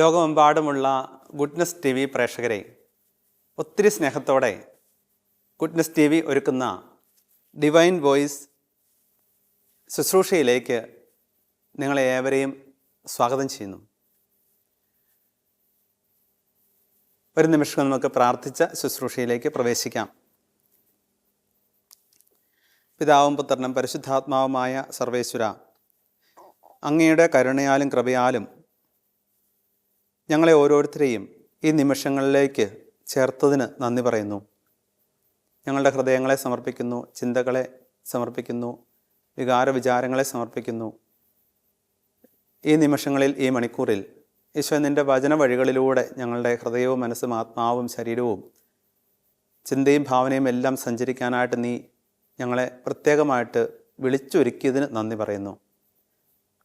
ലോകമെമ്പാടുമുള്ള goodness T V പ്രേക്ഷകരെ ഒത്തിരി സ്നേഹത്തോടെ ഗുഡ്നസ് ടി വി ഒരുക്കുന്ന ഡിവൈൻ വോയിസ് ശുശ്രൂഷയിലേക്ക് നിങ്ങളെ ഏവരെയും സ്വാഗതം ചെയ്യുന്നു. ഒരു നിമിഷം നമുക്ക് പ്രാർത്ഥിച്ച ശുശ്രൂഷയിലേക്ക് പ്രവേശിക്കാം. പിതാവും പുത്രനും പരിശുദ്ധാത്മാവുമായ സർവേശ്വര, അങ്ങയുടെ കരുണയാലും കൃപയാലും ഞങ്ങളെ ഓരോരുത്തരെയും ഈ നിമിഷങ്ങളിലേക്ക് ചേർത്തതിന് നന്ദി പറയുന്നു. ഞങ്ങളുടെ ഹൃദയങ്ങളെ സമർപ്പിക്കുന്നു, ചിന്തകളെ സമർപ്പിക്കുന്നു, വികാരവിചാരങ്ങളെ സമർപ്പിക്കുന്നു. ഈ നിമിഷങ്ങളിൽ, ഈ മണിക്കൂറിൽ ഈശോ നിൻ്റെ വചന വഴികളിലൂടെ ഞങ്ങളുടെ ഹൃദയവും മനസ്സും ആത്മാവും ശരീരവും ചിന്തയും ഭാവനയും എല്ലാം സഞ്ചരിക്കാനായിട്ട് നീ ഞങ്ങളെ പ്രത്യേകമായിട്ട് വിളിച്ചൊരുക്കിയതിന് നന്ദി പറയുന്നു.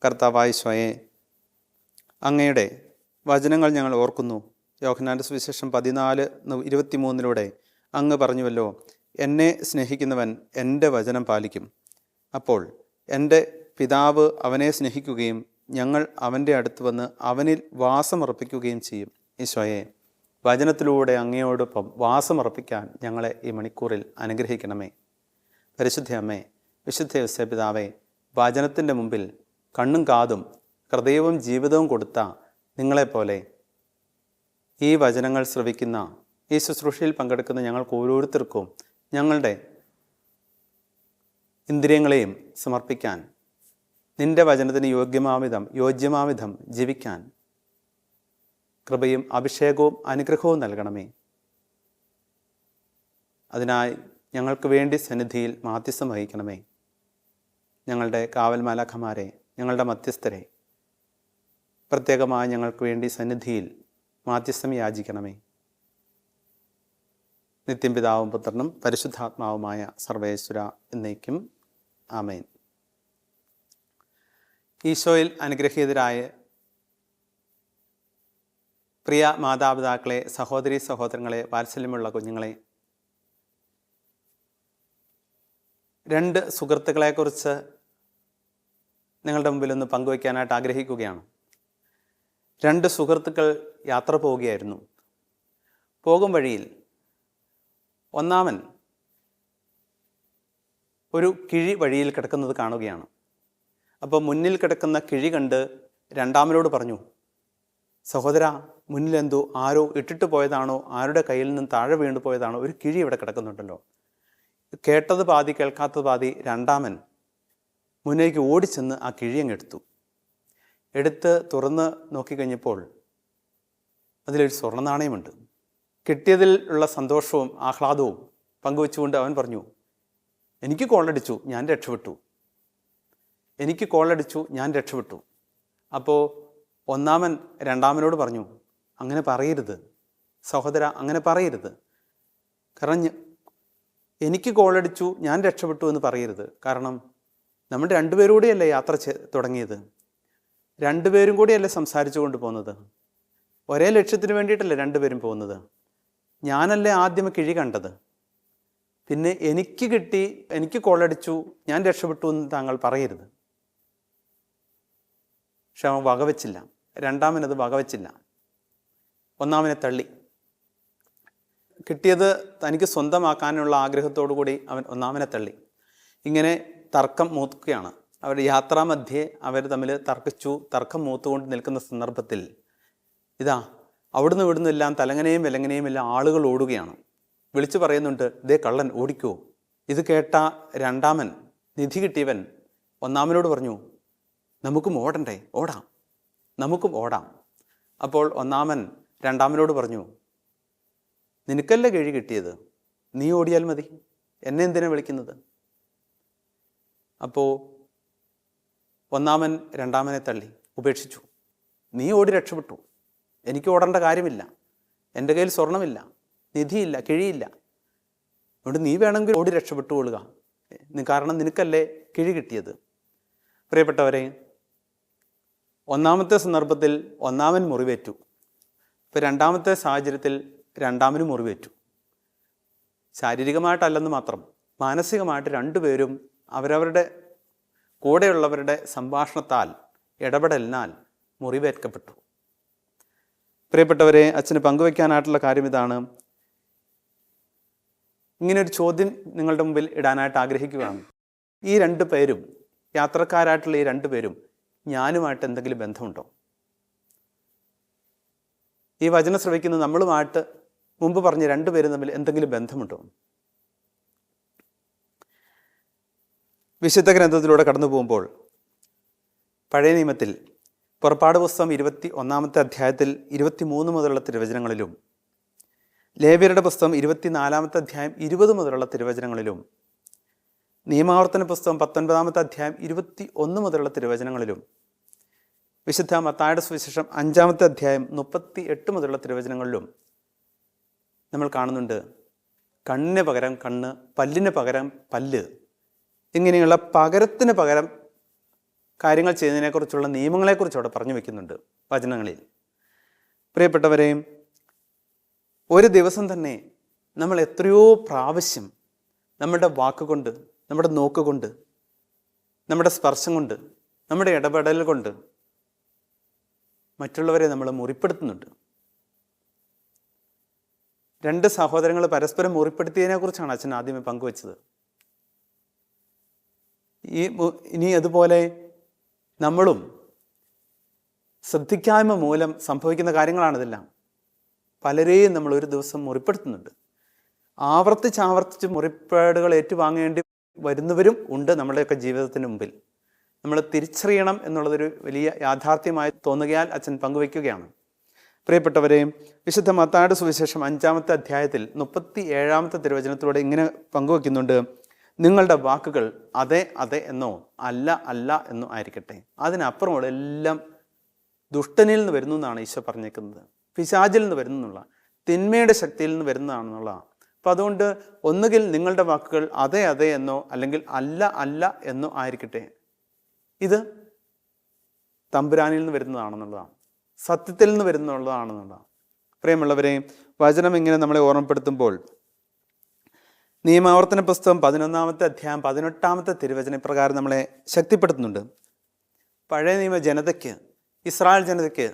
കർത്താവായ ഈശോയെ, അങ്ങയുടെ വചനങ്ങൾ ഞങ്ങൾ ഓർക്കുന്നു. യോഹന്നാൻ്റെ സുവിശേഷം 14:23 അങ്ങ് പറഞ്ഞുവല്ലോ, എന്നെ സ്നേഹിക്കുന്നവൻ എൻ്റെ വചനം പാലിക്കും. അപ്പോൾ എൻ്റെ പിതാവ് അവനെ സ്നേഹിക്കുകയും ഞങ്ങൾ അവൻ്റെ അടുത്ത് വന്ന് അവനിൽ വാസമർപ്പിക്കുകയും ചെയ്യും. ഈശോയെ, വചനത്തിലൂടെ അങ്ങയോടൊപ്പം വാസമർപ്പിക്കാൻ ഞങ്ങളെ ഈ മണിക്കൂറിൽ അനുഗ്രഹിക്കണമേ. പരിശുദ്ധ അമ്മേ, വിശുദ്ധ യോസേപ്പ് പിതാവേ, വചനത്തിൻ്റെ മുമ്പിൽ കണ്ണും കാതും ഹൃദയവും ജീവിതവും കൊടുത്ത നിങ്ങളെപ്പോലെ ഈ വചനങ്ങൾ ശ്രവിക്കുന്ന, ഈ ശുശ്രൂഷയിൽ പങ്കെടുക്കുന്ന ഞങ്ങൾക്ക് ഓരോരുത്തർക്കും ഞങ്ങളുടെ ഇന്ദ്രിയങ്ങളെയും സമർപ്പിക്കാൻ, നിൻ്റെ വചനത്തിന് യോജ്യമാവിധം ജീവിക്കാൻ കൃപയും അഭിഷേകവും അനുഗ്രഹവും നൽകണമേ. അതിനായി ഞങ്ങൾക്ക് വേണ്ടി സന്നിധിയിൽ മാധ്യസ്ഥം വഹിക്കണമേ. ഞങ്ങളുടെ കാവൽ മാലാഖമാരെ, ഞങ്ങളുടെ മധ്യസ്ഥരെ പ്രത്യേകമായി ഞങ്ങൾക്ക് വേണ്ടി സന്നിധിയിൽ മാധ്യസ്ഥം യാചിക്കണമേ. നിത്യം പിതാവും പുത്രനും പരിശുദ്ധാത്മാവുമായ സർവേശ്വര എന്നേക്കും ആമേൻ. ഈശോയിൽ അനുഗ്രഹീതരായ പ്രിയ മാതാപിതാക്കളെ, സഹോദരീ സഹോദരങ്ങളെ, വാത്സല്യമുള്ള കുഞ്ഞുങ്ങളെ, 2 സുഹൃത്തുക്കളെക്കുറിച്ച് നിങ്ങളുടെ മുമ്പിൽ ഒന്ന് പങ്കുവയ്ക്കാനായിട്ട് ആഗ്രഹിക്കുകയാണ്. 2 സുഹൃത്തുക്കൾ യാത്ര പോവുകയായിരുന്നു. പോകും വഴിയിൽ ഒന്നാമൻ ഒരു കിഴി വഴിയിൽ കിടക്കുന്നത് കാണുകയാണ്. അപ്പോൾ മുന്നിൽ കിടക്കുന്ന കിഴി കണ്ട് രണ്ടാമനോട് പറഞ്ഞു, സഹോദരാ, മുന്നിലെന്തോ ആരോ ഇട്ടിട്ട് പോയതാണോ, ആരുടെ കയ്യിൽ നിന്നും താഴെ വീണ്ടു പോയതാണോ, ഒരു കിഴി ഇവിടെ കിടക്കുന്നുണ്ടല്ലോ. കേട്ടത് പാതി കേൾക്കാത്തത് പാതി രണ്ടാമൻ മുന്നേക്ക് ഓടിച്ചെന്ന് ആ കിഴിയങ്ങെടുത്തു. എടുത്ത് തുറന്ന് നോക്കിക്കഴിഞ്ഞപ്പോൾ അതിലൊരു സ്വർണ്ണ നാണയമുണ്ട്. കിട്ടിയതിൽ ഉള്ള സന്തോഷവും ആഹ്ലാദവും പങ്കുവെച്ചുകൊണ്ട് അവൻ പറഞ്ഞു, എനിക്ക് കോളടിച്ചു, ഞാൻ രക്ഷപ്പെട്ടു. എനിക്ക് കോളടിച്ചു, ഞാൻ രക്ഷപ്പെട്ടു. അപ്പോൾ ഒന്നാമൻ രണ്ടാമനോട് പറഞ്ഞു, അങ്ങനെ പറയരുത് സഹോദര, അങ്ങനെ പറയരുത്. കാരണം എനിക്ക് കോളടിച്ചു, ഞാൻ രക്ഷപ്പെട്ടു എന്ന് പറയരുത്. കാരണം നമ്മൾ 2 പേരൂടെയല്ലേ യാത്ര തുടങ്ങിയത്, 2 പേരും കൂടിയല്ലേ സംസാരിച്ചു കൊണ്ട് പോകുന്നത്, ഒരേ ലക്ഷ്യത്തിന് വേണ്ടിയിട്ടല്ലേ 2 പേരും പോകുന്നത്. ഞാനല്ലേ ആദ്യം കിഴി കണ്ടത്, പിന്നെ എനിക്ക് കിട്ടി, എനിക്ക് കോളടിച്ചു, ഞാൻ രക്ഷപ്പെട്ടു എന്ന് താങ്കൾ പറയരുത്. പക്ഷെ അവൻ വകവെച്ചില്ല. രണ്ടാമനത് വകവെച്ചില്ല. ഒന്നാമനെ തള്ളി. കിട്ടിയത് തനിക്ക് സ്വന്തമാക്കാനുള്ള ആഗ്രഹത്തോടു കൂടി അവൻ ഒന്നാമനെ തള്ളി. ഇങ്ങനെ തർക്കം മൂക്കുകയാണ്. അവരുടെ യാത്രാമധ്യേ അവർ തമ്മിൽ തർക്കം മൂത്തുകൊണ്ട് നിൽക്കുന്ന സന്ദർഭത്തിൽ ഇതാ അവിടുന്ന് ഇവിടുന്ന് എല്ലാം തലങ്ങനെയും വിലങ്ങനെയും എല്ലാം ആളുകൾ ഓടുകയാണ്. വിളിച്ചു പറയുന്നുണ്ട്, ദേ കള്ളൻ, ഓടിക്കോ. ഇത് കേട്ട രണ്ടാമൻ, നിധി കിട്ടിയവൻ ഒന്നാമനോട് പറഞ്ഞു, നമുക്കും ഓടണ്ടേ, ഓടാം, നമുക്കും ഓടാം. അപ്പോൾ ഒന്നാമൻ രണ്ടാമനോട് പറഞ്ഞു, നിനക്കല്ലേ കിഴി കിട്ടിയത്, നീ ഓടിയാൽ മതി, എന്നെ എന്തിനാ വിളിക്കുന്നത്? അപ്പോൾ ഒന്നാമൻ രണ്ടാമനെ തള്ളി ഉപേക്ഷിച്ചു. നീ ഓടി രക്ഷപ്പെട്ടു, എനിക്ക് ഓടേണ്ട കാര്യമില്ല, എൻ്റെ കയ്യിൽ സ്വർണമില്ല, നിധിയില്ല, കിഴിയില്ല, അതുകൊണ്ട് നീ വേണമെങ്കിൽ ഓടി രക്ഷപ്പെട്ടുകൊള്ളുക, കാരണം നിനക്കല്ലേ കിഴി കിട്ടിയത്. പ്രിയപ്പെട്ടവരെ, ഒന്നാമത്തെ സന്ദർഭത്തിൽ ഒന്നാമൻ മുറിവേറ്റു. ഇപ്പോൾ രണ്ടാമത്തെ സാഹചര്യത്തിൽ രണ്ടാമനും മുറിവേറ്റു. ശാരീരികമായിട്ടല്ലെന്ന് മാത്രം, മാനസികമായിട്ട് രണ്ടുപേരും അവരവരുടെ കൂടെയുള്ളവരുടെ സംഭാഷണത്താൽ, ഇടപെടലിനാൽ മുറിവേൽക്കപ്പെട്ടു. പ്രിയപ്പെട്ടവരെ, അച്ഛന് പങ്കുവയ്ക്കാനായിട്ടുള്ള കാര്യം ഇതാണ്. ഇങ്ങനൊരു ചോദ്യം നിങ്ങളുടെ മുമ്പിൽ ഇടാനായിട്ട് ആഗ്രഹിക്കുകയാണ്. ഈ രണ്ടു പേരും, യാത്രക്കാരായിട്ടുള്ള ഈ രണ്ടു പേരും ഞാനുമായിട്ട് എന്തെങ്കിലും ബന്ധമുണ്ടോ? ഈ വചനം ശ്രവിക്കുന്ന നമ്മളുമായിട്ട് മുമ്പ് പറഞ്ഞ രണ്ടുപേരും തമ്മിൽ എന്തെങ്കിലും ബന്ധമുണ്ടോ? വിശുദ്ധ ഗ്രന്ഥത്തിലൂടെ കടന്നു പോകുമ്പോൾ പഴയ നിയമത്തിൽ പുറപ്പാട് പുസ്തകം 21 അധ്യായത്തിൽ 23 മുതലുള്ള തിരുവചനങ്ങളിലും, ലേവ്യരുടെ പുസ്തകം 24 അധ്യായം 20 മുതലുള്ള തിരുവചനങ്ങളിലും, നിയമാവർത്തന പുസ്തകം 19 അധ്യായം 21 മുതലുള്ള തിരുവചനങ്ങളിലും, വിശുദ്ധ മത്തായിയുടെ സുവിശേഷം 5 അധ്യായം 38 മുതലുള്ള തിരുവചനങ്ങളിലും നമ്മൾ കാണുന്നുണ്ട്, കണ്ണിന് പകരം കണ്ണ്, പല്ലിന് പകരം പല്ല്, ഇങ്ങനെയുള്ള പകരത്തിന് പകരം കാര്യങ്ങൾ ചെയ്യുന്നതിനെക്കുറിച്ചുള്ള നിയമങ്ങളെക്കുറിച്ച് അവിടെ പറഞ്ഞു വയ്ക്കുന്നുണ്ട് വചനങ്ങളിൽ. പ്രിയപ്പെട്ടവരെ, ഒരു ദിവസം തന്നെ നമ്മൾ എത്രയോ പ്രാവശ്യം നമ്മുടെ വാക്കുകൊണ്ട്, നമ്മുടെ നോക്കുകൊണ്ട്, നമ്മുടെ സ്പർശം കൊണ്ട്, നമ്മുടെ ഇടപെടൽ കൊണ്ട് മറ്റുള്ളവരെ നമ്മൾ മുറിപ്പെടുത്തുന്നുണ്ട്. രണ്ട് സഹോദരങ്ങൾ പരസ്പരം മുറിപ്പെടുത്തിയതിനെക്കുറിച്ചാണ് അച്ഛൻ ആദ്യമേ പങ്കുവച്ചത്. ഇനി അതുപോലെ നമ്മളും ശ്രദ്ധിക്കായ്മ മൂലം സംഭവിക്കുന്ന കാര്യങ്ങളാണിതെല്ലാം. പലരെയും നമ്മൾ ഒരു ദിവസം മുറിപ്പെടുത്തുന്നുണ്ട്. ആവർത്തിച്ച് മുറിപ്പാടുകൾ ഏറ്റുവാങ്ങേണ്ടി വരുന്നവരും ഉണ്ട് നമ്മുടെയൊക്കെ ജീവിതത്തിന് മുമ്പിൽ. നമ്മൾ തിരിച്ചറിയണം എന്നുള്ളതൊരു വലിയ യാഥാർത്ഥ്യമായി തോന്നുകയാൽ അച്ഛൻ പങ്കുവയ്ക്കുകയാണ്. പ്രിയപ്പെട്ടവരെ, വിശുദ്ധ മത്തായിയുടെ സുവിശേഷം 5 അധ്യായത്തിൽ 37 തിരുവചനത്തിലൂടെ ഇങ്ങനെ പങ്കുവയ്ക്കുന്നുണ്ട്, നിങ്ങളുടെ വാക്കുകൾ അതെ അതെ എന്നോ അല്ല അല്ല എന്നോ ആയിരിക്കട്ടെ. അതിനപ്പുറമുള്ള എല്ലാം ദുഷ്ടനിൽ നിന്ന് വരുന്നു എന്നാണ് ഈശോ പറഞ്ഞേക്കുന്നത്. പിശാചിൽ നിന്ന് വരുന്നുള്ള, തിന്മയുടെ ശക്തിയിൽ നിന്ന് വരുന്നതാണെന്നുള്ളതാണ്. അപ്പം അതുകൊണ്ട് ഒന്നുകിൽ നിങ്ങളുടെ വാക്കുകൾ അതെ അതെ എന്നോ അല്ലെങ്കിൽ അല്ല അല്ല എന്നോ ആയിരിക്കട്ടെ. ഇത് തമ്പുരാനിൽ നിന്ന് വരുന്നതാണെന്നുള്ളതാണ്, സത്യത്തിൽ നിന്ന് വരുന്നുള്ളതാണെന്നുള്ളതാണ്. പ്രിയമുള്ളവരെ, വചനം ഇങ്ങനെ നമ്മളെ ഓർമ്മപ്പെടുത്തുമ്പോൾ നിയമാവർത്തന പുസ്തകം 11 അധ്യായം 18 തിരുവചന പ്രകാരം നമ്മളെ ശക്തിപ്പെടുത്തുന്നുണ്ട്. പഴയ നിയമ ജനതയ്ക്ക്, ഇസ്രായേൽ ജനതയ്ക്ക്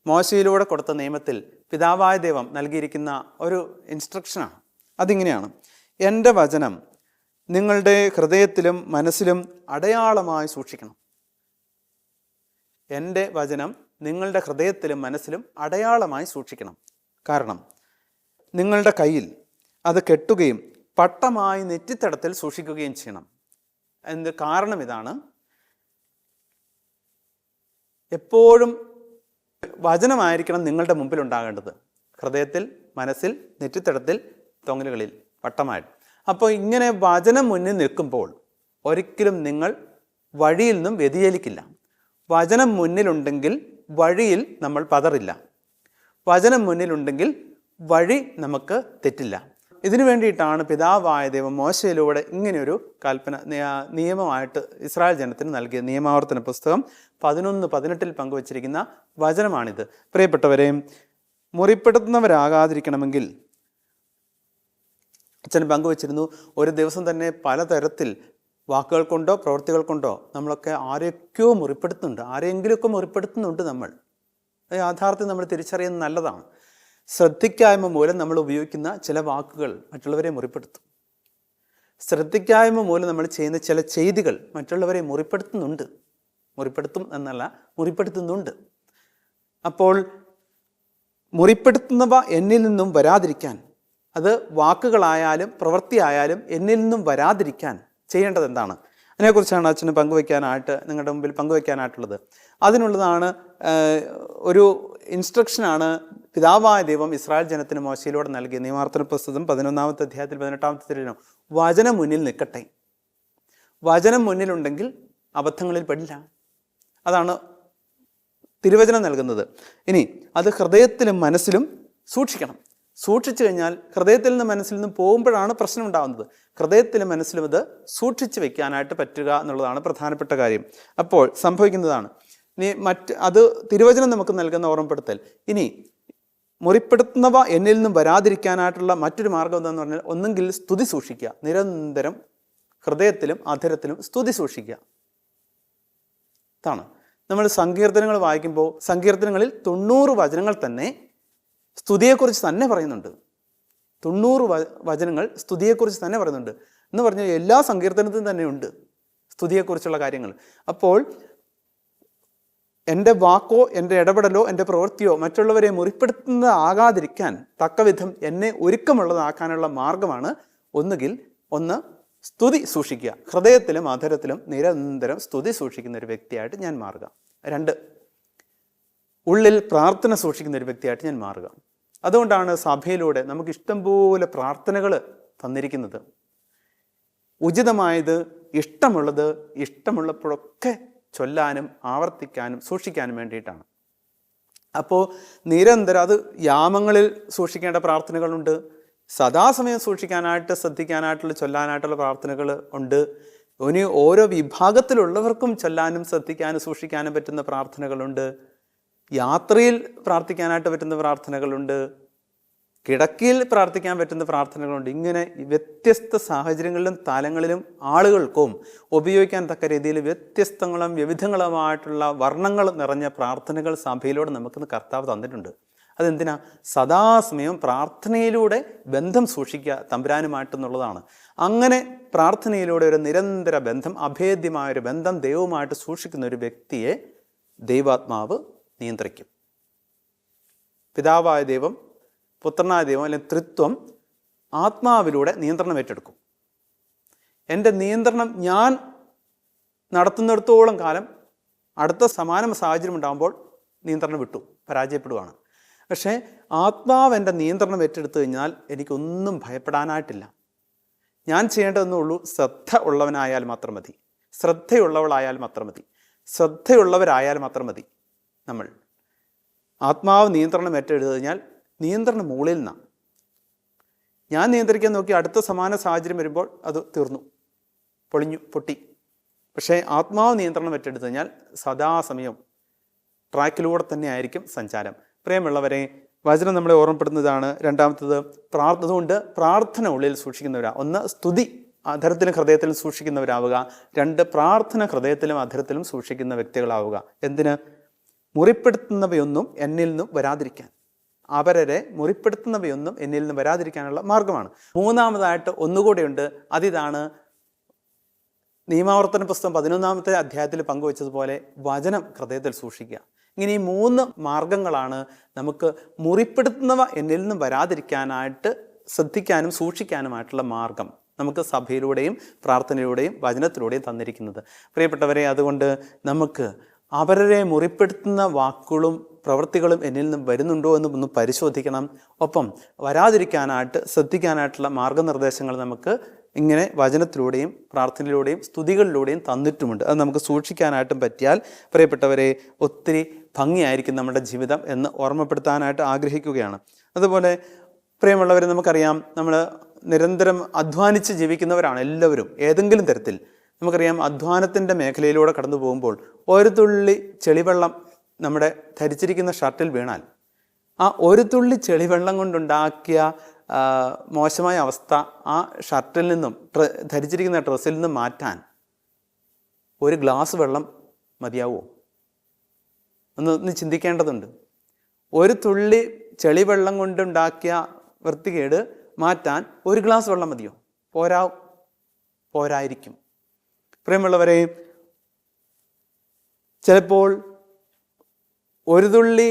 മോശയിലൂടെ കൊടുത്ത നിയമത്തിൽ പിതാവായ ദൈവം നൽകിയിരിക്കുന്ന ഒരു ഇൻസ്ട്രക്ഷനാണ്. അതിങ്ങനെയാണ്, എൻ്റെ വചനം നിങ്ങളുടെ ഹൃദയത്തിലും മനസ്സിലും അടയാളമായി സൂക്ഷിക്കണം. എൻ്റെ വചനം നിങ്ങളുടെ ഹൃദയത്തിലും മനസ്സിലും അടയാളമായി സൂക്ഷിക്കണം. കാരണം നിങ്ങളുടെ കയ്യിൽ അത് കെട്ടുകയും പട്ടമായി നെറ്റിത്തടത്തിൽ സൂക്ഷിക്കുകയും ചെയ്യണം. എന്ത് കാരണം ഇതാണ്, എപ്പോഴും വചനമായിരിക്കണം നിങ്ങളുടെ മുമ്പിൽ ഉണ്ടാകേണ്ടത്. ഹൃദയത്തിൽ, മനസ്സിൽ, നെറ്റിത്തടത്തിൽ, തൊങ്ങലുകളിൽ പട്ടമായിട്ട്. അപ്പോൾ ഇങ്ങനെ വചനം മുന്നിൽ നിൽക്കുമ്പോൾ ഒരിക്കലും നിങ്ങൾ വഴിയിൽ നിന്നും വ്യതിചലിക്കില്ല. വചനം മുന്നിലുണ്ടെങ്കിൽ വഴിയിൽ നമ്മൾ പതറില്ല. വചനം മുന്നിലുണ്ടെങ്കിൽ വഴി നമുക്ക് തെറ്റില്ല. ഇതിനു വേണ്ടിയിട്ടാണ് പിതാവായ ദൈവം മോശയിലൂടെ ഇങ്ങനെയൊരു കൽപ്പന, നിയമമായിട്ട് ഇസ്രായേൽ ജനത്തിന് നൽകിയ നിയമാവർത്തന പുസ്തകം 11:18 പങ്കുവച്ചിരിക്കുന്ന വചനമാണിത്. പ്രിയപ്പെട്ടവരെ, മുറിപ്പെടുത്തുന്നവരാകാതിരിക്കണമെങ്കിൽ അച്ഛൻ പങ്കുവച്ചിരുന്നു, ഒരു ദിവസം തന്നെ പലതരത്തിൽ വാക്കുകൾ കൊണ്ടോ പ്രവൃത്തികൾ കൊണ്ടോ നമ്മളൊക്കെ ആരെയൊക്കെയോ മുറിപ്പെടുത്തുന്നുണ്ട്, ആരെയെങ്കിലുമൊക്കെ മുറിപ്പെടുത്തുന്നുണ്ട്. നമ്മൾ യാഥാർത്ഥ്യം നമ്മൾ തിരിച്ചറിയുന്നത് നല്ലതാണ്. ശ്രദ്ധിക്കായ്മ മൂലം നമ്മൾ ഉപയോഗിക്കുന്ന ചില വാക്കുകൾ മറ്റുള്ളവരെ മുറിപ്പെടുത്തും. ശ്രദ്ധിക്കായ്മ മൂലം നമ്മൾ ചെയ്യുന്ന ചില ചെയ്തികൾ മറ്റുള്ളവരെ മുറിപ്പെടുത്തും എന്നല്ല, മുറിപ്പെടുത്തുന്നുണ്ട്. അപ്പോൾ മുറിപ്പെടുത്തുന്നവ എന്നിൽ നിന്നും വരാതിരിക്കാൻ, അത് വാക്കുകളായാലും പ്രവൃത്തിയായാലും എന്നിൽ നിന്നും വരാതിരിക്കാൻ ചെയ്യേണ്ടത് എന്താണ്? അതിനെക്കുറിച്ചാണ് അച്ഛന് നിങ്ങളുടെ മുമ്പിൽ പങ്കുവയ്ക്കാനായിട്ടുള്ളത്. അതിനുള്ളതാണ് ഒരു ഇൻസ്ട്രക്ഷനാണ് പിതാവായ ദൈവം ഇസ്രായേൽ ജനത്തിന് മോശയിലൂടെ നൽകിയ നിയമാവർത്തന പുസ്തകം 11 അധ്യായത്തിൽ 18 തിരുവചനം. വചനം മുന്നിൽ നിൽക്കട്ടെ. വചനം മുന്നിലുണ്ടെങ്കിൽ അബദ്ധങ്ങളിൽ പെടില്ല. അതാണ് തിരുവചനം നൽകുന്നത്. ഇനി അത് ഹൃദയത്തിലും മനസ്സിലും സൂക്ഷിക്കണം. സൂക്ഷിച്ചു കഴിഞ്ഞാൽ ഹൃദയത്തിൽ നിന്ന് മനസ്സിൽ നിന്നും പോകുമ്പോഴാണ് പ്രശ്നം ഉണ്ടാകുന്നത്. ഹൃദയത്തിലും മനസ്സിലും അത് സൂക്ഷിച്ചു വെക്കാനായിട്ട് പറ്റുക എന്നുള്ളതാണ് പ്രധാനപ്പെട്ട കാര്യം. അപ്പോൾ സംഭവിക്കുന്നതാണ്, ഇനി അത് തിരുവചനം നമുക്ക് നൽകുന്ന ഓർമ്മപ്പെടുത്തൽ. ഇനി മുറിപ്പെടുത്തുന്നവ എന്നിൽ നിന്നും വരാതിരിക്കാനായിട്ടുള്ള മറ്റൊരു മാർഗം എന്താണെന്ന് പറഞ്ഞാൽ, ഒന്നെങ്കിൽ സ്തുതി സൂക്ഷിക്കുക, നിരന്തരം ഹൃദയത്തിലും അധരത്തിലും സ്തുതി സൂക്ഷിക്കുക. ഇതാണ് നമ്മൾ സങ്കീർത്തനങ്ങൾ വായിക്കുമ്പോൾ സങ്കീർത്തനങ്ങളിൽ 90 വചനങ്ങൾ തന്നെ സ്തുതിയെക്കുറിച്ച് തന്നെ പറയുന്നുണ്ട്. 90 വചനങ്ങൾ സ്തുതിയെക്കുറിച്ച് തന്നെ പറയുന്നുണ്ട് എന്ന് പറഞ്ഞാൽ എല്ലാ സങ്കീർത്തനത്തിലും തന്നെ ഉണ്ട് സ്തുതിയെക്കുറിച്ചുള്ള കാര്യങ്ങൾ. അപ്പോൾ എൻ്റെ വാക്കോ എൻ്റെ ഇടപെടലോ എൻ്റെ പ്രവൃത്തിയോ മറ്റുള്ളവരെ മുറിപ്പെടുത്തുന്നതാകാതിരിക്കാൻ തക്കവിധം എന്നെ ഒരുക്കമുള്ളതാക്കാനുള്ള മാർഗമാണ് ഒന്ന് സ്തുതി സൂക്ഷിക്കുക, ഹൃദയത്തിലും അധരത്തിലും നിരന്തരം സ്തുതി സൂക്ഷിക്കുന്ന ഒരു വ്യക്തിയായിട്ട് ഞാൻ മാറുക. 2, ഉള്ളിൽ പ്രാർത്ഥന സൂക്ഷിക്കുന്ന ഒരു വ്യക്തിയായിട്ട് ഞാൻ മാറുക. അതുകൊണ്ടാണ് സഭയിലൂടെ നമുക്ക് ഇഷ്ടംപോലെ പ്രാർത്ഥനകൾ തന്നിരിക്കുന്നത്. ഉചിതമായത്, ഇഷ്ടമുള്ളത് ഇഷ്ടമുള്ളപ്പോഴൊക്കെ ചൊല്ലാനും ആവർത്തിക്കാനും സൂക്ഷിക്കാനും വേണ്ടിയിട്ടാണ്. അപ്പോൾ നിരന്തരം അത് യാമങ്ങളിൽ സൂക്ഷിക്കേണ്ട പ്രാർത്ഥനകളുണ്ട്, സദാസമയം സൂക്ഷിക്കാനായിട്ട് ശ്രദ്ധിക്കാനായിട്ടുള്ള ചൊല്ലാനായിട്ടുള്ള പ്രാർത്ഥനകൾ ഉണ്ട്. ഇനി ഓരോ വിഭാഗത്തിലുള്ളവർക്കും ചൊല്ലാനും ശ്രദ്ധിക്കാനും സൂക്ഷിക്കാനും പറ്റുന്ന പ്രാർത്ഥനകളുണ്ട്. യാത്രയിൽ പ്രാർത്ഥിക്കാനായിട്ട് പറ്റുന്ന പ്രാർത്ഥനകളുണ്ട്, കിടക്കയിൽ പ്രാർത്ഥിക്കാൻ പറ്റുന്ന പ്രാർത്ഥനകളുണ്ട്. ഇങ്ങനെ വ്യത്യസ്ത സാഹചര്യങ്ങളിലും തലങ്ങളിലും ആളുകൾക്കും ഉപയോഗിക്കാൻ തക്ക രീതിയിൽ വ്യത്യസ്തങ്ങളും വിവിധങ്ങളുമായിട്ടുള്ള വർണ്ണങ്ങൾ നിറഞ്ഞ പ്രാർത്ഥനകൾ സഭയിലൂടെ നമുക്ക് കർത്താവ് തന്നിട്ടുണ്ട്. അതെന്തിനാ? സദാസമയം പ്രാർത്ഥനയിലൂടെ ബന്ധം സൂക്ഷിക്കുക തമ്പുരാനുമായിട്ടെന്നുള്ളതാണ്. അങ്ങനെ പ്രാർത്ഥനയിലൂടെ ഒരു നിരന്തര ബന്ധം, അഭേദ്യമായൊരു ബന്ധം ദൈവവുമായിട്ട് സൂക്ഷിക്കുന്ന ഒരു വ്യക്തിയെ ദൈവാത്മാവ് നിയന്ത്രിക്കും. പിതാവായ ദൈവം, പുത്രനായ ദൈവം, അല്ലെങ്കിൽ ത്രിത്വം ആത്മാവിലൂടെ നിയന്ത്രണം ഏറ്റെടുക്കും. എൻ്റെ നിയന്ത്രണം ഞാൻ നടത്തുന്നിടത്തോളം കാലം അടുത്ത സമാന സാഹചര്യം ഉണ്ടാകുമ്പോൾ നിയന്ത്രണം വിട്ടു പരാജയപ്പെടുകയാണ്. പക്ഷേ ആത്മാവ് എൻ്റെ നിയന്ത്രണം ഏറ്റെടുത്തു കഴിഞ്ഞാൽ എനിക്കൊന്നും ഭയപ്പെടാനായിട്ടില്ല. ഞാൻ ചെയ്യേണ്ടതെന്നേ ഉള്ളൂ, ശ്രദ്ധ ഉള്ളവനായാൽ മാത്രം മതി, ശ്രദ്ധയുള്ളവളായാൽ മാത്രം മതി, ശ്രദ്ധയുള്ളവരായാൽ മാത്രം മതി. നമ്മൾ ആത്മാവ് നിയന്ത്രണം ഏറ്റെടുത്തു കഴിഞ്ഞാൽ നിയന്ത്രണം മുകളിൽ നിന്നാണ്. ഞാൻ നിയന്ത്രിക്കാൻ നോക്കി അടുത്ത സമാന സാഹചര്യം വരുമ്പോൾ അത് തീർന്നു, പൊട്ടി. പക്ഷേ ആത്മാവ് നിയന്ത്രണം ഏറ്റെടുത്തു കഴിഞ്ഞാൽ സദാസമയം ട്രാക്കിലൂടെ തന്നെ ആയിരിക്കും സഞ്ചാരം. പ്രിയമുള്ളവരെ, വചനം നമ്മളെ ഓർമ്മപ്പെടുന്നതാണ്. രണ്ടാമത്തത് അതുകൊണ്ട് പ്രാർത്ഥന ഉള്ളിൽ സൂക്ഷിക്കുന്നവരാ. 1 സ്തുതി അധരത്തിലും ഹൃദയത്തിലും സൂക്ഷിക്കുന്നവരാവുക. 2 പ്രാർത്ഥന ഹൃദയത്തിലും അധരത്തിലും സൂക്ഷിക്കുന്ന വ്യക്തികളാവുക. എന്തിന്? മുറിപ്പെടുത്തുന്നവയൊന്നും എന്നിൽ നിന്നും വരാതിരിക്കാൻ. അവരെ മുറിപ്പെടുത്തുന്നവയൊന്നും എന്നിൽ നിന്ന് വരാതിരിക്കാനുള്ള മാർഗമാണ്. മൂന്നാമതായിട്ട് ഒന്നുകൂടെയുണ്ട്. അതിതാണ് നിയമാവർത്തന പുസ്തകം 11-ാമത്തെ അധ്യായത്തിൽ പങ്കുവച്ചതുപോലെ വചനം ഹൃദയത്തിൽ സൂക്ഷിക്കുക. ഇങ്ങനെ ഈ 3 മാർഗങ്ങളാണ് നമുക്ക് മുറിപ്പെടുത്തുന്നവ എന്നിൽ നിന്നും വരാതിരിക്കാനായിട്ട് ശ്രദ്ധിക്കാനും സൂക്ഷിക്കാനുമായിട്ടുള്ള മാർഗം നമുക്ക് സഭയിലൂടെയും പ്രാർത്ഥനയിലൂടെയും വചനത്തിലൂടെയും തന്നിരിക്കുന്നത്. പ്രിയപ്പെട്ടവരെ, അതുകൊണ്ട് നമുക്ക് അവരെ മുറിപ്പെടുത്തുന്ന വാക്കുകളും പ്രവൃത്തികളും എന്നിൽ നിന്നും വരുന്നുണ്ടോ എന്ന് ഒന്ന് പരിശോധിക്കണം. ഒപ്പം വരാതിരിക്കാനായിട്ട് ശ്രദ്ധിക്കാനായിട്ടുള്ള മാർഗനിർദ്ദേശങ്ങൾ നമുക്ക് ഇങ്ങനെ വചനത്തിലൂടെയും പ്രാർത്ഥനയിലൂടെയും സ്തുതികളിലൂടെയും തന്നിട്ടുമുണ്ട്. അത് നമുക്ക് സൂക്ഷിക്കാനായിട്ടും പറ്റിയാൽ പ്രിയപ്പെട്ടവരെ ഒത്തിരി ഭംഗിയായിരിക്കും നമ്മുടെ ജീവിതം എന്ന് ഓർമ്മപ്പെടുത്താനായിട്ട് ആഗ്രഹിക്കുകയാണ്. അതുപോലെ പ്രിയമുള്ളവരെ, നമുക്കറിയാം നമ്മൾ നിരന്തരം അധ്വാനിച്ച് ജീവിക്കുന്നവരാണ് എല്ലാവരും. ഏതെങ്കിലും തരത്തിൽ നമുക്കറിയാം അധ്വാനത്തിൻ്റെ മേഖലയിലൂടെ കടന്നു പോകുമ്പോൾ ഒരു തുള്ളി ചെളിവെള്ളം നമ്മുടെ ധരിച്ചിരിക്കുന്ന ഷർട്ടിൽ വീണാൽ ആ ഒരു തുള്ളി ചെളിവെള്ളം കൊണ്ടുണ്ടാക്കിയ മോശമായ അവസ്ഥ ആ ഷർട്ടിൽ നിന്നും ധരിച്ചിരിക്കുന്ന ഡ്രസ്സിൽ നിന്നും മാറ്റാൻ ഒരു ഗ്ലാസ് വെള്ളം മതിയാവുമോ? ഒന്ന് ചിന്തിക്കേണ്ടതുണ്ട്. ഒരു തുള്ളി ചെളിവെള്ളം കൊണ്ടുണ്ടാക്കിയ വൃത്തികേട് മാറ്റാൻ ഒരു ഗ്ലാസ് വെള്ളം മതിയോ? പോരായിരിക്കും. പ്രിയമുള്ളവരെ, ചിലപ്പോൾ ഒരു തുള്ളി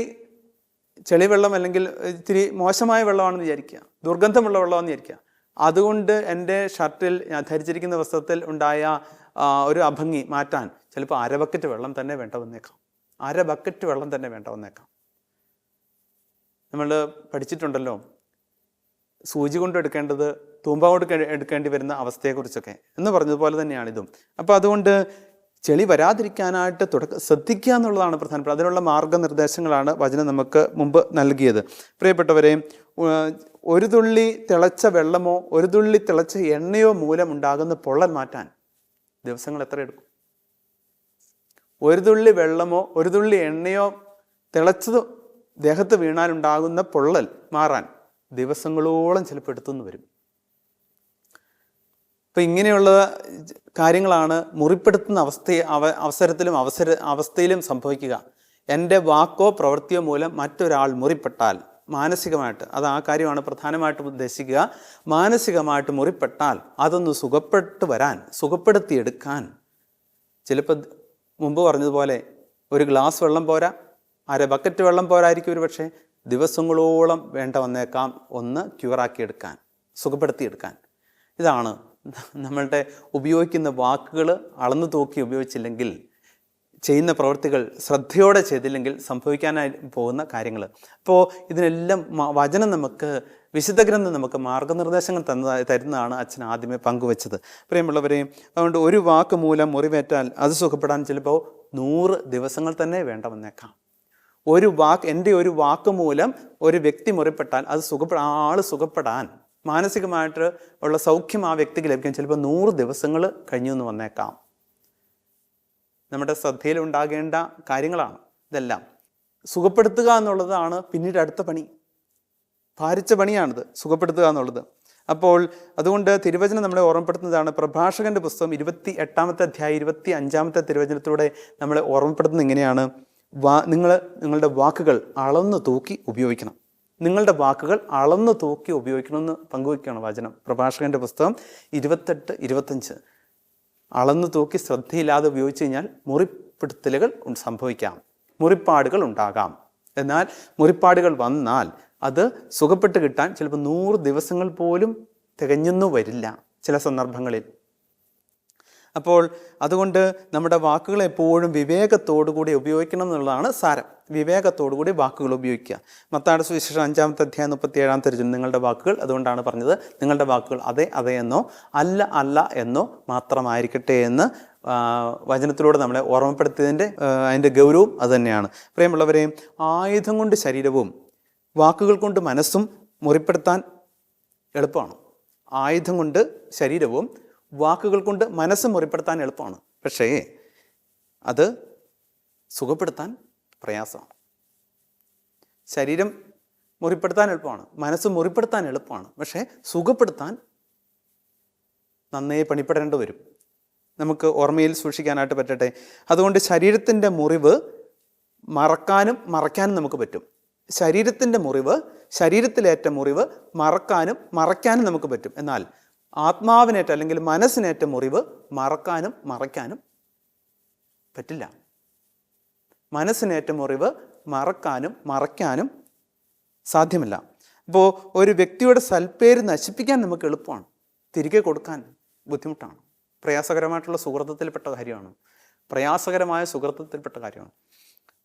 ചെളിവെള്ളം അല്ലെങ്കിൽ ഇത്തിരി മോശമായ വെള്ളമാണെന്ന് വിചാരിക്കുക, ദുർഗന്ധമുള്ള വെള്ളമാണെന്ന് വിചാരിക്കുക. അതുകൊണ്ട് എൻ്റെ ഷർട്ടിൽ ഞാൻ ധരിച്ചിരിക്കുന്ന വസ്ത്രത്തിൽ ഉണ്ടായ ഒരു അഭംഗി മാറ്റാൻ ചിലപ്പോൾ 1/2 ബക്കറ്റ് വെള്ളം തന്നെ വേണ്ട വന്നേക്കാം. 1/2 ബക്കറ്റ് വെള്ളം തന്നെ വേണ്ട വന്നേക്കാം. നമ്മൾ പഠിച്ചിട്ടുണ്ടല്ലോ, സൂചി കൊണ്ട് എടുക്കേണ്ടത് തൂമ്പ കൊണ്ട് എടുക്കേണ്ടി വരുന്ന അവസ്ഥയെക്കുറിച്ചൊക്കെ എന്ന് പറഞ്ഞതുപോലെ തന്നെയാണിതും. അപ്പോൾ അതുകൊണ്ട് ചെളി വരാതിരിക്കാനായിട്ട് ശ്രദ്ധിക്കുക എന്നുള്ളതാണ് പ്രധാനപ്പെട്ടത്. അതിനുള്ള മാർഗനിർദ്ദേശങ്ങളാണ് വചനം നമുക്ക് മുമ്പ് നൽകിയത്. പ്രിയപ്പെട്ടവരെ, ഒരു തുള്ളി തിളച്ച വെള്ളമോ ഒരു തുള്ളി തിളച്ച എണ്ണയോ മൂലം ഉണ്ടാകുന്ന പൊള്ളൽ മാറ്റാൻ ദിവസങ്ങൾ എത്ര എടുക്കും? ഒരു തുള്ളി വെള്ളമോ ഒരു തുള്ളി എണ്ണയോ തിളച്ചത് ദേഹത്ത് വീണാലുണ്ടാകുന്ന പൊള്ളൽ മാറാൻ ദിവസങ്ങളോളം ചിലപ്പോൾ എടുത്തുനിന്ന് വരും. അപ്പം ഇങ്ങനെയുള്ള കാര്യങ്ങളാണ് മുറിപ്പെടുത്തുന്ന അവസ്ഥയിലും സംഭവിക്കുക. എൻ്റെ വാക്കോ പ്രവൃത്തിയോ മൂലം മറ്റൊരാൾ മുറിപ്പെട്ടാൽ മാനസികമായിട്ട്, അത് ആ കാര്യമാണ് പ്രധാനമായിട്ടും ഉദ്ദേശിക്കുക. മാനസികമായിട്ട് മുറിപ്പെട്ടാൽ അതൊന്ന് സുഖപ്പെടുത്തിയെടുക്കാൻ ചിലപ്പോൾ മുമ്പ് പറഞ്ഞതുപോലെ ഒരു ഗ്ലാസ് വെള്ളം പോരാ, അര ബക്കറ്റ് വെള്ളം പോരായിരിക്കും ഒരു പക്ഷേ, ദിവസങ്ങളോളം വേണ്ട വന്നേക്കാം ഒന്ന് ക്യൂറാക്കിയെടുക്കാൻ, സുഖപ്പെടുത്തിയെടുക്കാൻ. ഇതാണ് നമ്മളുടെ ഉപയോഗിക്കുന്ന വാക്കുകൾ അളന്നു തൂക്കി ഉപയോഗിച്ചില്ലെങ്കിൽ, ചെയ്യുന്ന പ്രവൃത്തികൾ ശ്രദ്ധയോടെ ചെയ്തില്ലെങ്കിൽ സംഭവിക്കാനായി പോകുന്ന കാര്യങ്ങൾ. അപ്പോൾ ഇതിനെല്ലാം വചനം നമുക്ക്, വിശുദ്ധ ഗ്രന്ഥം നമുക്ക് മാർഗനിർദ്ദേശങ്ങൾ തരുന്നതാണ് അച്ഛൻ ആദ്യമേ പങ്കുവച്ചത്. പ്രിയമുള്ളവരെയും, അതുകൊണ്ട് ഒരു വാക്ക് മൂലം മുറിവേറ്റാൽ അത് സുഖപ്പെടാൻ ചിലപ്പോൾ 100 ദിവസങ്ങൾ തന്നെ വേണ്ട വന്നേക്കാം. എൻ്റെ ഒരു വാക്ക് മൂലം ഒരു വ്യക്തി മുറിപ്പെട്ടാൽ അത് ആൾ സുഖപ്പെടാൻ, മാനസികമായിട്ട് ഉള്ള സൗഖ്യം ആ വ്യക്തിക്ക് ലഭിക്കാൻ ചിലപ്പോൾ 100 ദിവസങ്ങൾ കഴിഞ്ഞു എന്ന് വന്നേക്കാം. നമ്മുടെ ശ്രദ്ധയിലുണ്ടാകേണ്ട കാര്യങ്ങളാണ് ഇതെല്ലാം. സുഖപ്പെടുത്തുക എന്നുള്ളതാണ് പിന്നീട് അടുത്ത പണി, ഭാരിച്ച പണിയാണിത്, സുഖപ്പെടുത്തുക എന്നുള്ളത്. അപ്പോൾ അതുകൊണ്ട് തിരുവചനം നമ്മളെ ഓർമ്മപ്പെടുത്തുന്നതാണ്. പ്രഭാഷകന്റെ പുസ്തകം 28-ാമത്തെ അധ്യായം 25-ാമത്തെ തിരുവചനത്തിലൂടെ നമ്മളെ ഓർമ്മപ്പെടുത്തുന്നത് ഇങ്ങനെയാണ്: നിങ്ങളുടെ വാക്കുകൾ അളന്നു തൂക്കി ഉപയോഗിക്കണം. നിങ്ങളുടെ വാക്കുകൾ അളന്നു തൂക്കി ഉപയോഗിക്കണമെന്ന് പങ്കുവയ്ക്കുകയാണ് വചനം. പ്രഭാഷകന്റെ പുസ്തകം 28-25. അളന്നു തൂക്കി ശ്രദ്ധയില്ലാതെ ഉപയോഗിച്ച് കഴിഞ്ഞാൽ മുറിപ്പെടുത്തലുകൾ സംഭവിക്കാം, മുറിപ്പാടുകൾ ഉണ്ടാകാം. എന്നാൽ മുറിപ്പാടുകൾ വന്നാൽ അത് സുഖപ്പെട്ട് കിട്ടാൻ ചിലപ്പോൾ 100 ദിവസങ്ങൾ പോലും തികഞ്ഞെന്നു വരില്ല ചില സന്ദർഭങ്ങളിൽ. അപ്പോൾ അതുകൊണ്ട് നമ്മുടെ വാക്കുകൾ എപ്പോഴും വിവേകത്തോടുകൂടി ഉപയോഗിക്കണം എന്നുള്ളതാണ് സാരം. വിവേകത്തോടുകൂടി വാക്കുകൾ ഉപയോഗിക്കുക. മത്തായിയുടെ സുവിശേഷം 5-ാമത്തെ അധ്യായം 37-ാമത്തെ തിരുവചനം, നിങ്ങളുടെ വാക്കുകൾ, അതുകൊണ്ടാണ് പറഞ്ഞത് നിങ്ങളുടെ വാക്കുകൾ അതെ അതെ എന്നോ അല്ല അല്ല എന്നോ മാത്രമായിരിക്കട്ടെ എന്ന് വചനത്തിലൂടെ നമ്മളെ ഓർമ്മപ്പെടുത്തിയതിൻ്റെ അതിൻ്റെ ഗൗരവം അതുതന്നെയാണ്. പ്രിയമുള്ളവരെയും, ആയുധം കൊണ്ട് ശരീരവും വാക്കുകൾ കൊണ്ട് മനസ്സും മുറിപ്പെടുത്താൻ എളുപ്പമാണ്. ആയുധം കൊണ്ട് ശരീരവും വാക്കുകൾ കൊണ്ട് മനസ്സ് മുറിപ്പെടുത്താൻ എളുപ്പമാണ്. പക്ഷേ അത് സുഖപ്പെടുത്താൻ പ്രയാസമാണ്. ശരീരം മുറിപ്പെടുത്താൻ എളുപ്പമാണ്, മനസ്സ് മുറിപ്പെടുത്താൻ എളുപ്പമാണ്. പക്ഷേ സുഖപ്പെടുത്താൻ നന്നേ പണിപ്പെടേണ്ടി വരും. നമുക്ക് ഓർമ്മയിൽ സൂക്ഷിക്കാനായിട്ട് പറ്റട്ടെ. അതുകൊണ്ട് ശരീരത്തിൻ്റെ മുറിവ് മറക്കാനും മറയ്ക്കാനും നമുക്ക് പറ്റും. ശരീരത്തിൻ്റെ മുറിവ്, ശരീരത്തിലേറ്റ മുറിവ് മറയ്ക്കാനും നമുക്ക് പറ്റും. എന്നാൽ ആത്മാവിനേറ്റ അല്ലെങ്കിൽ മനസ്സിനേറ്റ മുറിവ് മറക്കാനും മറയ്ക്കാനും പറ്റില്ല. മനസ്സിനേറ്റ മുറിവ് മറയ്ക്കാനും സാധ്യമല്ല. അപ്പോൾ ഒരു വ്യക്തിയുടെ സൽപ്പേര് നശിപ്പിക്കാൻ നമുക്ക് എളുപ്പമാണ്, തിരികെ കൊടുക്കാൻ ബുദ്ധിമുട്ടാണ്. പ്രയാസകരമായിട്ടുള്ള സുഹൃത്തത്തിൽപ്പെട്ട കാര്യമാണ്.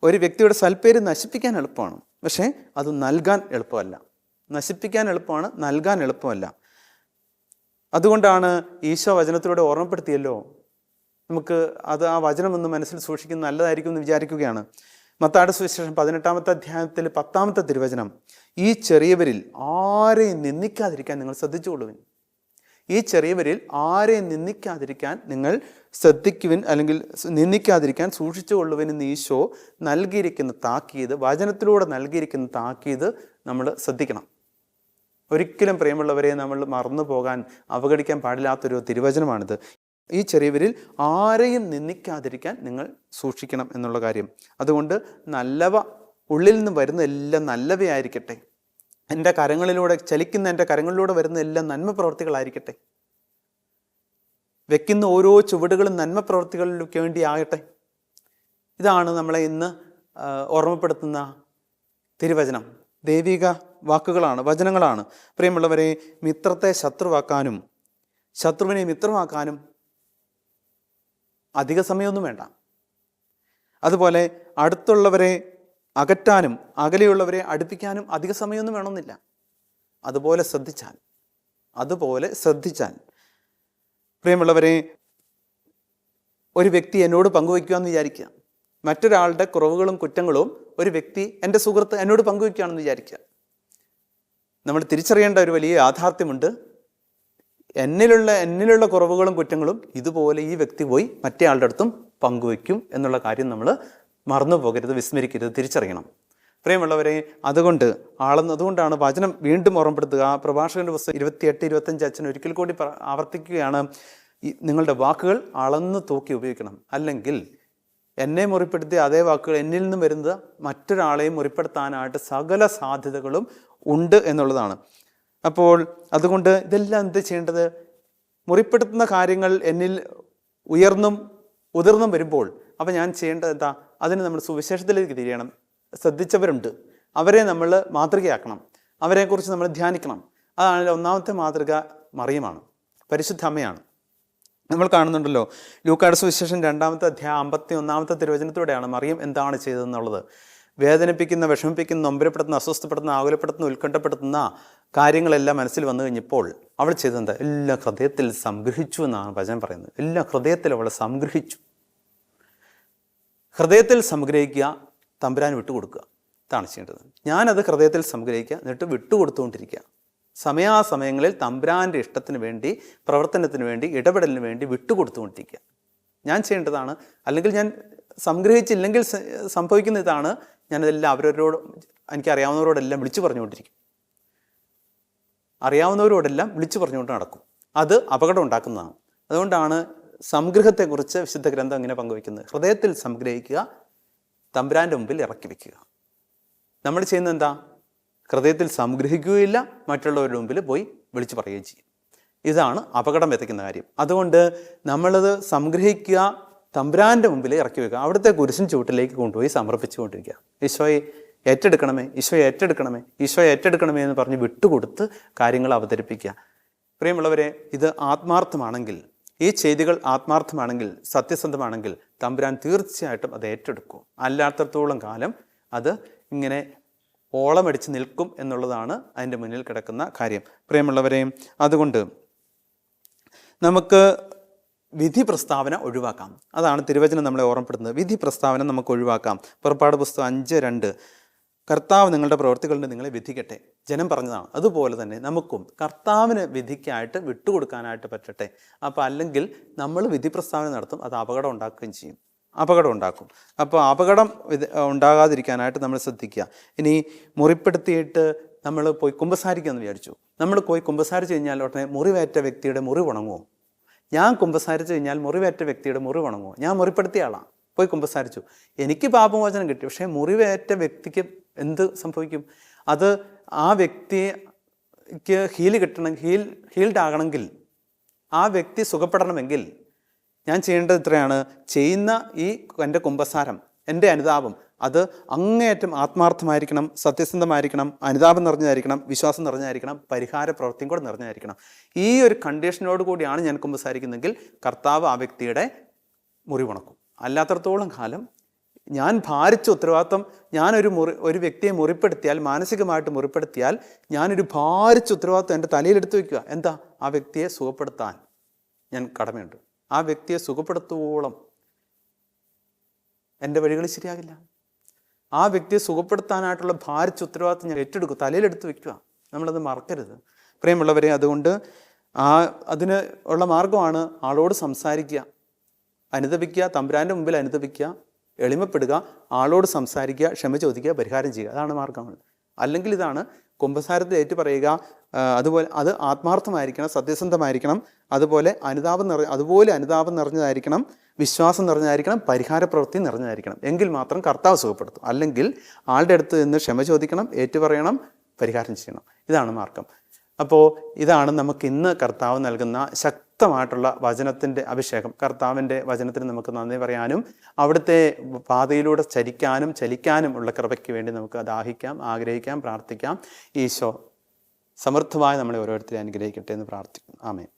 ഒരു വ്യക്തിയുടെ സൽപ്പേര് നശിപ്പിക്കാൻ എളുപ്പമാണ്, പക്ഷേ അത് നൽകാൻ എളുപ്പമല്ല. നശിപ്പിക്കാൻ എളുപ്പമാണ്, നൽകാൻ എളുപ്പമല്ല. അതുകൊണ്ടാണ് ഈശോ വചനത്തിലൂടെ ഓർമ്മപ്പെടുത്തിയല്ലോ. നമുക്ക് ആ വചനം ഒന്ന് മനസ്സിൽ സൂക്ഷിക്കുന്നത് നല്ലതായിരിക്കും എന്ന് വിചാരിക്കുകയാണ്. മത്തായിയുടെ സുവിശേഷം 18-ാമത്തെ അധ്യായത്തിൽ 10-ാമത്തെ തിരുവചനം, ഈ ചെറിയവരിൽ ആരെയും നിന്ദിക്കാതിരിക്കാൻ നിങ്ങൾ ശ്രദ്ധിച്ചുകൊള്ളുവിൻ. ഈ ചെറിയവരിൽ ആരെയും നിന്ദിക്കാതിരിക്കാൻ നിങ്ങൾ ശ്രദ്ധിക്കുവിൻ, അല്ലെങ്കിൽ നിന്ദിക്കാതിരിക്കാൻ സൂക്ഷിച്ചുകൊള്ളുവിൻ എന്ന് ഈശോ നൽകിയിരിക്കുന്ന താക്കീത്, വചനത്തിലൂടെ നൽകിയിരിക്കുന്ന താക്കീത് നമ്മൾ ശ്രദ്ധിക്കണം. ഒരിക്കലും പ്രിയമുള്ളവരെ നമ്മൾ മറന്നു പോകാൻ, അവഗണിക്കാൻ പാടില്ലാത്തൊരു തിരുവചനമാണിത്. ഈ ചെറിയവരിൽ ആരെയും നിന്ദിക്കാതിരിക്കാൻ നിങ്ങൾ സൂക്ഷിക്കണം എന്നുള്ള കാര്യം. അതുകൊണ്ട് നല്ലവ, ഉള്ളിൽ നിന്ന് വരുന്ന എല്ലാം നല്ലവയായിരിക്കട്ടെ. എൻ്റെ കരങ്ങളിലൂടെ വരുന്ന എല്ലാം നന്മ പ്രവർത്തികളായിരിക്കട്ടെ. വെക്കുന്ന ഓരോ ചുവടുകളും നന്മ പ്രവർത്തികൾക്ക് വേണ്ടി ആകട്ടെ. ഇതാണ് നമ്മളെ ഇന്ന് ഓർമ്മപ്പെടുത്തുന്ന തിരുവചനം. ദൈവിക വാക്കുകളാണ്, വചനങ്ങളാണ്. പ്രിയമുള്ളവരെ, മിത്രത്തെ ശത്രുവാക്കാനും ശത്രുവിനെ മിത്രമാക്കാനും അധിക സമയമൊന്നും വേണ്ട. അതുപോലെ അടുത്തുള്ളവരെ അകറ്റാനും അകലെയുള്ളവരെ അടുപ്പിക്കാനും അധിക സമയമൊന്നും വേണമെന്നില്ല. അതുപോലെ ശ്രദ്ധിച്ചാൽ പ്രിയമുള്ളവരെ, ഒരു വ്യക്തി എന്നോട് പങ്കുവയ്ക്കുക എന്ന് വിചാരിക്കുക. മറ്റൊരാളുടെ കുറവുകളും കുറ്റങ്ങളും ഒരു വ്യക്തി, എൻ്റെ സുഹൃത്ത് എന്നോട് പങ്കുവയ്ക്കുകയാണെന്ന് വിചാരിക്കുക. നമ്മൾ തിരിച്ചറിയേണ്ട ഒരു വലിയ യാഥാർത്ഥ്യമുണ്ട്. എന്നിലുള്ള കുറവുകളും കുറ്റങ്ങളും ഇതുപോലെ ഈ വ്യക്തി പോയി മറ്റേ ആളുടെ അടുത്തും പങ്കുവയ്ക്കും എന്നുള്ള കാര്യം നമ്മൾ മറന്നു പോകരുത്, വിസ്മരിക്കരുത്, തിരിച്ചറിയണം. പ്രിയമുള്ളവരെ, അതുകൊണ്ടാണ് വചനം വീണ്ടും ഓർമ്മപ്പെടുത്തുക. പ്രഭാഷകന്റെ പുസ്തകം 28-25 അച്ഛൻ ഒരിക്കൽ കൂടി ആവർത്തിക്കുകയാണ്, നിങ്ങളുടെ വാക്കുകൾ അളന്ന് തൂക്കി ഉപയോഗിക്കണം. അല്ലെങ്കിൽ എന്നെ മുറിപ്പെടുത്തിയ അതേ വാക്കുകൾ എന്നിൽ നിന്നും വരുന്നത് മറ്റൊരാളെയും മുറിപ്പെടുത്താനായിട്ട് സകല സാധ്യതകളും ഉണ്ട് എന്നുള്ളതാണ്. അപ്പോൾ അതുകൊണ്ട് ഇതെല്ലാം എന്ത് ചെയ്യേണ്ടത്? മുറിപ്പെടുത്തുന്ന കാര്യങ്ങൾ എന്നിൽ ഉയർന്നും ഉതിർന്നും വരുമ്പോൾ അപ്പം ഞാൻ ചെയ്യേണ്ടത് എന്താ? അതിന് നമ്മൾ സുവിശേഷത്തിലേക്ക് തിരിയണം. ശ്രദ്ധിച്ചവരുണ്ട്, അവരെ നമ്മൾ മാതൃകയാക്കണം, അവരെക്കുറിച്ച് നമ്മൾ ധ്യാനിക്കണം. അതാണ് ഒന്നാമത്തെ മാതൃക മറിയമാണ്, പരിശുദ്ധ അമ്മയാണ്. നമ്മൾ കാണുന്നുണ്ടല്ലോ ലൂക്കായുടെ സുവിശേഷം 2-ാമത്തെ അധ്യായം 51-ാമത്തെ തിരുവചനത്തോടെയാണ് മറിയം എന്താണ് ചെയ്തതെന്നുള്ളത്. വേദനിപ്പിക്കുന്ന, വിഷമിപ്പിക്കുന്ന, നൊമ്പരപ്പെടുത്തുന്ന, അസ്വസ്ഥപ്പെടുത്തുന്ന, ആകുലപ്പെടുത്തുന്ന, ഉത്കണ്ഠപ്പെടുത്തുന്ന കാര്യങ്ങളെല്ലാം മനസ്സിൽ വന്നു കഴിഞ്ഞപ്പോൾ അവൾ ചെയ്തെന്താ? എല്ലാം ഹൃദയത്തിൽ സംഗ്രഹിച്ചു എന്നാണ് വചനം പറയുന്നത്. എല്ലാം ഹൃദയത്തിൽ അവൾ സംഗ്രഹിച്ചു. ഹൃദയത്തിൽ സംഗ്രഹിക്കുക, തമ്പുരാൻ വിട്ടുകൊടുക്കുക, ഇതാണ് ചെയ്യേണ്ടത്. ഞാനത് ഹൃദയത്തിൽ സംഗ്രഹിക്കുക, എന്നിട്ട് വിട്ടുകൊടുത്തുകൊണ്ടിരിക്കുക. സമയാസമയങ്ങളിൽ തമ്പുരാൻ്റെ ഇഷ്ടത്തിന് വേണ്ടി, പ്രവർത്തനത്തിന് വേണ്ടി, ഇടപെടലിന് വേണ്ടി വിട്ടുകൊടുത്തുകൊണ്ടിരിക്കുക ഞാൻ ചെയ്യേണ്ടതാണ്. അല്ലെങ്കിൽ ഞാൻ സംഗ്രഹിച്ചില്ലെങ്കിൽ സംഭവിക്കുന്ന ഇതാണ്, ഞാനതെല്ലാം അവരോട്, എനിക്കറിയാവുന്നവരോടെല്ലാം വിളിച്ചു പറഞ്ഞുകൊണ്ടിരിക്കും. അറിയാവുന്നവരോടെല്ലാം വിളിച്ചു പറഞ്ഞുകൊണ്ട് നടക്കും. അത് അപകടം ഉണ്ടാക്കുന്നതാണ്. അതുകൊണ്ടാണ് സംഗ്രഹത്തെക്കുറിച്ച് വിശുദ്ധ ഗ്രന്ഥം ഇങ്ങനെ പങ്കുവയ്ക്കുന്നത്. ഹൃദയത്തിൽ സംഗ്രഹിക്കുക, തമ്പുരാൻ്റെ മുമ്പിൽ ഇറക്കി വയ്ക്കുക. നമ്മൾ ചെയ്യുന്നത് എന്താ? ഹൃദയത്തിൽ സംഗ്രഹിക്കുകയില്ല, മറ്റുള്ളവരുടെ മുമ്പിൽ പോയി വിളിച്ചു പറയുകയും ചെയ്യും. ഇതാണ് അപകടം എത്തിക്കുന്ന കാര്യം. അതുകൊണ്ട് നമ്മളത് സംഗ്രഹിക്കുക, തമ്പുരാൻ്റെ മുമ്പിൽ ഇറക്കി വയ്ക്കുക, അവിടുത്തെ കുരിശിൻ ചുവട്ടിലേക്ക് കൊണ്ടുപോയി സമർപ്പിച്ചുകൊണ്ടിരിക്കുക. ഈശോയെ ഏറ്റെടുക്കണമേ, ഈശോയെ ഏറ്റെടുക്കണമേ, ഈശോയെ ഏറ്റെടുക്കണമേ എന്ന് പറഞ്ഞ് വിട്ടുകൊടുത്ത് കാര്യങ്ങൾ അവതരിപ്പിക്കുക. പ്രിയമുള്ളവരെ, ഇത് ആത്മാർത്ഥമാണെങ്കിൽ, ഈ ചെയ്തികൾ ആത്മാർത്ഥമാണെങ്കിൽ, സത്യസന്ധമാണെങ്കിൽ തമ്പുരാൻ തീർച്ചയായിട്ടും അത് ഏറ്റെടുക്കും. അല്ലാത്തടത്തോളം കാലം അത് ഇങ്ങനെ ഓളമടിച്ച് നിൽക്കും എന്നുള്ളതാണ് അതിൻ്റെ മുന്നിൽ കിടക്കുന്ന കാര്യം. പ്രിയമുള്ളവരെ, അതുകൊണ്ട് നമുക്ക് വിധി പ്രസ്താവന ഒഴിവാക്കാം. അതാണ് തിരുവചനം നമ്മളെ ഓർമ്മപ്പെടുത്തുന്നത്. വിധി പ്രസ്താവന നമുക്ക് ഒഴിവാക്കാം. പുറപ്പാട് പുസ്തകം 5:2, കർത്താവ് നിങ്ങളുടെ പ്രവൃത്തികളുടെ നിങ്ങളെ വിധിക്കട്ടെ. ജനം പറഞ്ഞതാണ്. അതുപോലെ തന്നെ നമുക്കും കർത്താവിന് വിധിക്കായിട്ട് വിട്ടുകൊടുക്കാനായിട്ട് പറ്റട്ടെ. അപ്പോൾ അല്ലെങ്കിൽ നമ്മൾ വിധി പ്രസ്താവന നടത്തും, അത് അപകടം ഉണ്ടാക്കുകയും ചെയ്യും, അപകടം ഉണ്ടാക്കും. അപ്പോൾ അപകടം ഉണ്ടാകാതിരിക്കാനായിട്ട് നമ്മൾ ശ്രദ്ധിക്കുക. ഇനി മുറിപ്പെടുത്തിയിട്ട് നമ്മൾ പോയി കുമ്പസാരിക്കാമെന്ന് വിചാരിച്ചു. നമ്മൾ പോയി കുമ്പസാരിച്ച് കഴിഞ്ഞാൽ ഉടനെ മുറിവേറ്റ വ്യക്തിയുടെ മുറിവ് ഉണങ്ങുമോ? ഞാൻ കുമ്പസാരിച്ച് കഴിഞ്ഞാൽ മുറിവേറ്റ വ്യക്തിയുടെ മുറിവ് ഉണങ്ങുമോ? ഞാൻ മുറിപ്പെടുത്തിയ ആളാണ്, പോയി കുമ്പസാരിച്ചു, എനിക്ക് പാപമോചനം കിട്ടി. പക്ഷേ മുറിവേറ്റ വ്യക്തിക്ക് എന്ത് സംഭവിക്കും? അത് ആ വ്യക്തിക്ക് ഹീൽഡ് ആകണമെങ്കിൽ, ആ വ്യക്തി സുഖപ്പെടണമെങ്കിൽ ഞാൻ ചെയ്യേണ്ടത് ഇത്രയാണ്. ചെയ്യുന്ന ഈ എൻ്റെ കുമ്പസാരം, എൻ്റെ അനുതാപം, അത് അങ്ങേയറ്റം ആത്മാർത്ഥമായിരിക്കണം, സത്യസന്ധമായിരിക്കണം, അനുതാപം നിറഞ്ഞതായിരിക്കണം, വിശ്വാസം നിറഞ്ഞതായിരിക്കണം, പരിഹാര പ്രവൃത്തിയും കൂടെ നിറഞ്ഞതായിരിക്കണം. ഈ ഒരു കണ്ടീഷനോട് കൂടിയാണ് ഞാൻ കുമ്പസാരിക്കുന്നതെങ്കിൽ കർത്താവ് ആ വ്യക്തിയുടെ മുറിവുണക്കും. അല്ലാത്തടത്തോളം കാലം ഞാൻ ഭാരിച്ച ഉത്തരവാദിത്വം, ഒരു വ്യക്തിയെ മുറിപ്പെടുത്തിയാൽ, മാനസികമായിട്ട് മുറിപ്പെടുത്തിയാൽ, ഞാനൊരു ഭാരിച്ച ഉത്തരവാദിത്വം എൻ്റെ തലയിലെടുത്ത് വയ്ക്കുക. എന്താ? ആ വ്യക്തിയെ സുഖപ്പെടുത്താൻ ഞാൻ കടമയുണ്ട്. ആ വ്യക്തിയെ സുഖപ്പെടുത്തുവോളം എൻ്റെ വഴികൾ ശരിയാകില്ല. ആ വ്യക്തിയെ സുഖപ്പെടുത്താനായിട്ടുള്ള ഭാരിച്ച ഉത്തരവാദിത്വം ഞാൻ ഏറ്റെടുക്കും, തലയിലെടുത്ത് വയ്ക്കുക. നമ്മളത് മറക്കരുത് പ്രിയമുള്ളവരെ. അതുകൊണ്ട് അതിന് ഉള്ള മാർഗമാണ് ആളോട് സംസാരിക്കുക, അനുതപിക്കുക, തമ്പുരാൻ്റെ മുമ്പിൽ അനുതപിക്കുക, എളിമപ്പെടുക, ആളോട് സംസാരിക്കുക, ക്ഷമ ചോദിക്കുക, പരിഹാരം ചെയ്യുക. അതാണ് മാർഗങ്ങൾ. അല്ലെങ്കിൽ ഇതാണ് കുമ്പസാരത്തിൽ ഏറ്റു പറയുക. അതുപോലെ അത് ആത്മാർത്ഥമായിരിക്കണം, സത്യസന്ധമായിരിക്കണം, അതുപോലെ അനുതാപം നിറഞ്ഞതായിരിക്കണം, വിശ്വാസം നിറഞ്ഞതായിരിക്കണം, പരിഹാര പ്രവൃത്തി നിറഞ്ഞതായിരിക്കണം. എങ്കിൽ മാത്രം കർത്താവ് സുഖപ്പെടുത്തും. അല്ലെങ്കിൽ ആളുടെ അടുത്ത് നിന്ന് ക്ഷമ ചോദിക്കണം, ഏറ്റുപറയണം, പരിഹാരം ചെയ്യണം. ഇതാണ് മാർഗം. അപ്പോൾ ഇതാണ് നമുക്ക് ഇന്ന് കർത്താവ് നൽകുന്ന ശക്തമായിട്ടുള്ള വചനത്തിൻ്റെ അഭിഷേകം. കർത്താവിൻ്റെ വചനത്തിന് നമുക്ക് നന്ദി പറയാനും അവിടുത്തെ പാതയിലൂടെ ചലിക്കാനും ഉള്ള കൃപയ്ക്ക് വേണ്ടി നമുക്ക് ദാഹിക്കാം, ആഗ്രഹിക്കാം, പ്രാർത്ഥിക്കാം. ഈശോ സമൃദ്ധമായി നമ്മളെ ഓരോരുത്തരെയും അനുഗ്രഹിക്കട്ടെ എന്ന് പ്രാർത്ഥിക്കുന്നു. ആമേൻ.